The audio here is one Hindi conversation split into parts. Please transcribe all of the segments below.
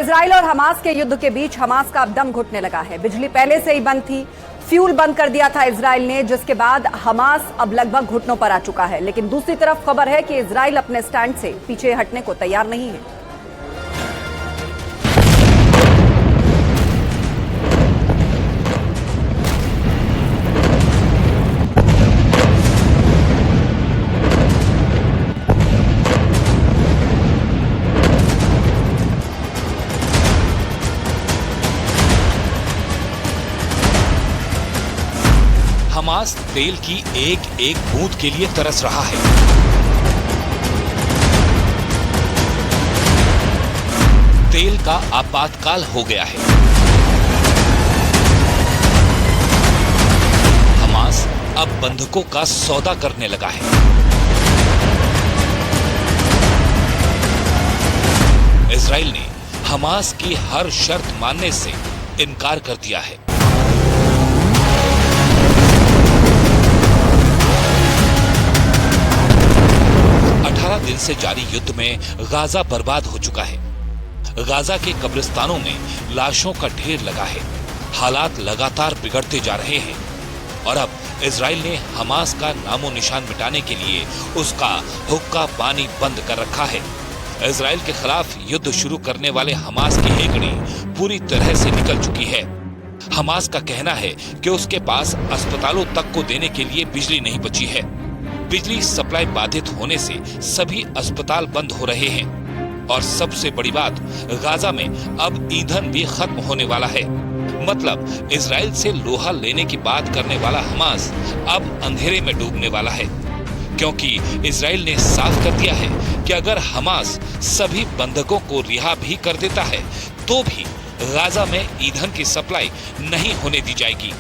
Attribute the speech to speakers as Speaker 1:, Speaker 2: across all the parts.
Speaker 1: इजराइल और हमास के युद्ध के बीच हमास का अब दम घुटने लगा है। बिजली पहले से ही बंद थी, फ्यूल बंद कर दिया था इजराइल ने, जिसके बाद हमास अब लगभग घुटनों पर आ चुका है। लेकिन दूसरी तरफ खबर है कि इजराइल अपने स्टैंड से पीछे हटने को तैयार नहीं है।
Speaker 2: हमास तेल की एक एक बूंद के लिए तरस रहा है। तेल का आपातकाल हो गया है। हमास अब बंधकों का सौदा करने लगा है। इजराइल ने हमास की हर शर्त मानने से इनकार कर दिया है। 18 दिन से जारी युद्ध में गाजा बर्बाद हो चुका है। गाजा के कब्रिस्तानों में लाशों का ढेर लगा है। हालात लगातार बिगड़ते जा रहे हैं और अब इजराइल ने हमास का नामो निशान मिटाने के लिए उसका हुक्का पानी बंद कर रखा है। इजराइल के खिलाफ युद्ध शुरू करने वाले हमास की हेकड़ी पूरी तरह से निकल चुकी है। हमास का कहना है कि उसके पास अस्पतालों तक को देने के लिए बिजली नहीं बची है। बिजली सप्लाई बाधित होने से सभी अस्पताल बंद हो रहे हैं और सबसे बड़ी बात, गाजा में अब ईंधन भी खत्म होने वाला है। मतलब इजराइल से लोहा लेने की बात करने वाला हमास अब अंधेरे में डूबने वाला है, क्योंकि इजराइल ने साफ कर दिया है कि अगर हमास सभी बंधकों को रिहा भी कर देता है तो भी गाजा में ईंधन की सप्लाई नहीं होने दी जाएगी।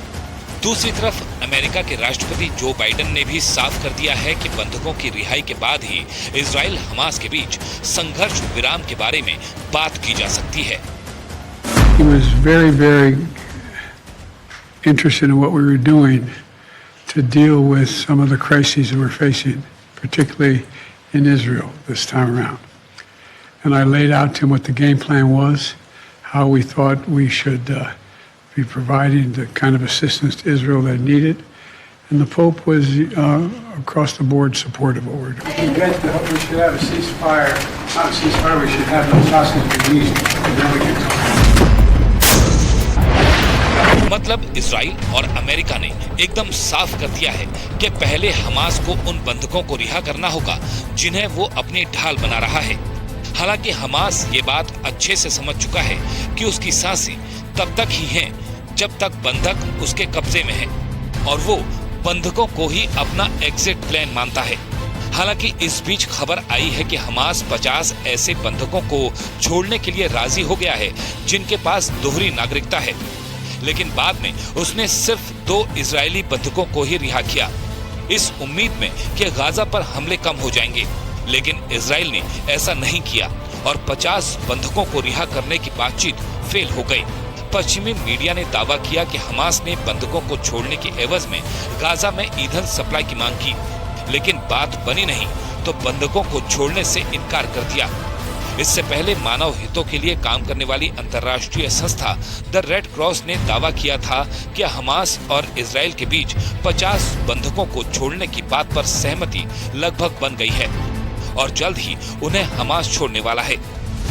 Speaker 2: दूसरी तरफ अमेरिका के राष्ट्रपति जो बाइडेन ने भी साफ कर दिया है कि बंधकों की रिहाई के बाद ही इजराइल हमास के बीच संघर्ष विराम के बारे में बात की जा सकती है।
Speaker 3: He was very, very interested in what we were doing to deal with some of the crises we're facing, particularly in Israel this time around. And I laid out to him what the game plan was, how we thought we should be providing the kind of assistance to Israel that needed. And the Pope was across the board supportive of what we're doing. We should have a ceasefire, not a ceasefire, we should have those hostages released, and then we can talk.
Speaker 2: मतलब इजराइल और अमेरिका ने एकदम साफ कर दिया है कि पहले हमास को उन बंधकों को रिहा करना होगा जिन्हें वो अपनी ढाल बना रहा है। हालांकि हमास ये बात अच्छे से समझ चुका है कि उसकी सांसें तब तक ही हैं जब तक बंधक उसके कब्जे में है और वो बंधकों को ही अपना एग्जिट प्लान मानता है। हालांकि इस बीच खबर आई है कि हमास 50 ऐसे बंधकों को छोड़ने के लिए राजी हो गया है जिनके पास दोहरी नागरिकता है, लेकिन बाद में उसने सिर्फ 2 इजरायली बंधकों को ही रिहा किया, इस उम्मीद में कि गाजा पर हमले कम हो जाएंगे। लेकिन इजराइल ने ऐसा नहीं किया और 50 बंधकों को रिहा करने की बातचीत फेल हो गई। पश्चिमी मीडिया ने दावा किया कि हमास ने बंधकों को छोड़ने की एवज में गाजा में ईंधन सप्लाई की मांग की, लेकिन बात बनी नहीं तो बंधकों को छोड़ने से इनकार कर दिया। इससे पहले मानव हितों के लिए काम करने वाली अंतर्राष्ट्रीय संस्था द रेड क्रॉस ने दावा किया था कि हमास और इजराइल के बीच 50 बंधकों को छोड़ने की बात पर सहमति लगभग बन गई है और जल्द ही उन्हें हमास छोड़ने वाला है।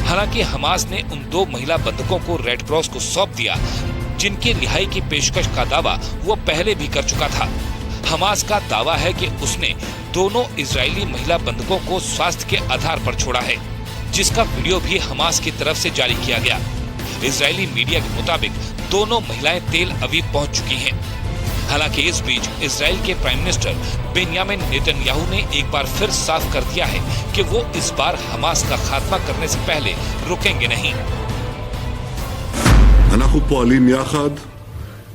Speaker 2: हालांकि हमास ने उन 2 महिला बंधकों को रेड क्रॉस को सौंप दिया जिनकी रिहाई की पेशकश का दावा वो पहले भी कर चुका था। हमास का दावा है कि उसने दोनों इजरायली महिला बंधकों को स्वास्थ्य के आधार पर छोड़ा है, जिसका वीडियो भी हमास की तरफ से जारी किया गया। इजरायली मीडिया के मुताबिक दोनों महिलाएं तेल अवीव पहुंच चुकी हैं। हालांकि इस बीच इजराइल के प्राइम मिनिस्टर बेंयामिन नेतन्याहू ने एक बार फिर साफ कर दिया है कि वो इस बार हमास का खात्मा करने से पहले रुकेंगे नहीं।
Speaker 4: אנחנו פועלים יחד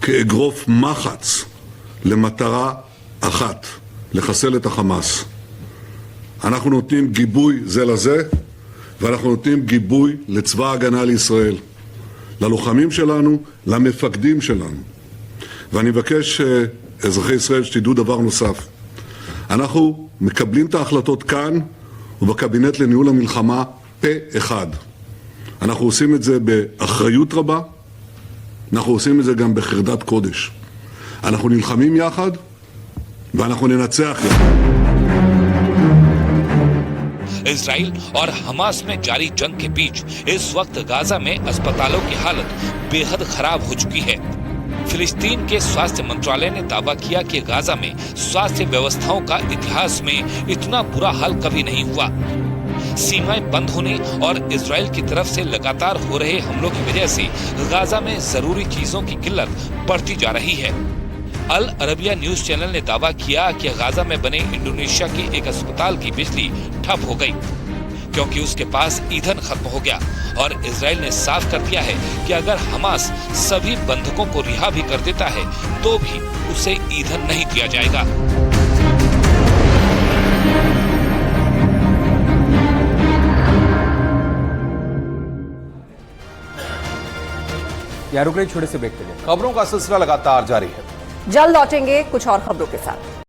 Speaker 4: כאגרוף מחץ למטרה אחת, לחסל את החמאס. אנחנו נותנים גיבוי זה לזה, ואנחנו נותנים גיבוי לצבא ההגנה לישראל, ללוחמים שלנו, למפקדים שלנו. ואני מבקש אזרחי ישראל שתדעו דבר נוסף. אנחנו מקבלים את ההחלטות כאן ובקבינט לניהול המלחמה פה אחד. אנחנו עושים את זה באחריות רבה, אנחנו עושים את זה גם בחרדת קודש. אנחנו נלחמים יחד ואנחנו ננצח יחד.
Speaker 2: इजराइल और हमास में जारी जंग के बीच इस वक्त गाजा में अस्पतालों की हालत बेहद खराब हो चुकी है। फिलिस्तीन के स्वास्थ्य मंत्रालय ने दावा किया कि गाजा में स्वास्थ्य व्यवस्थाओं का इतिहास में इतना बुरा हाल कभी नहीं हुआ। सीमाएं बंद होने और इजराइल की तरफ से लगातार हो रहे हमलों की वजह से गाजा में जरूरी चीजों की किल्लत बढ़ती जा रही है। अल अरबिया न्यूज चैनल ने दावा किया कि गाजा में बने इंडोनेशिया के एक अस्पताल की बिजली ठप हो गई क्योंकि उसके पास ईंधन खत्म हो गया और इजराइल ने साफ कर दिया है कि अगर हमास सभी बंधकों को रिहा भी कर देता है तो भी उसे ईंधन नहीं दिया जाएगा।
Speaker 5: यहाँ रुक रही छोटे से ब्रेक के लिए खबरों का सिलसिला लगातार जारी है।
Speaker 1: जल्द लौटेंगे कुछ और खबरों के साथ।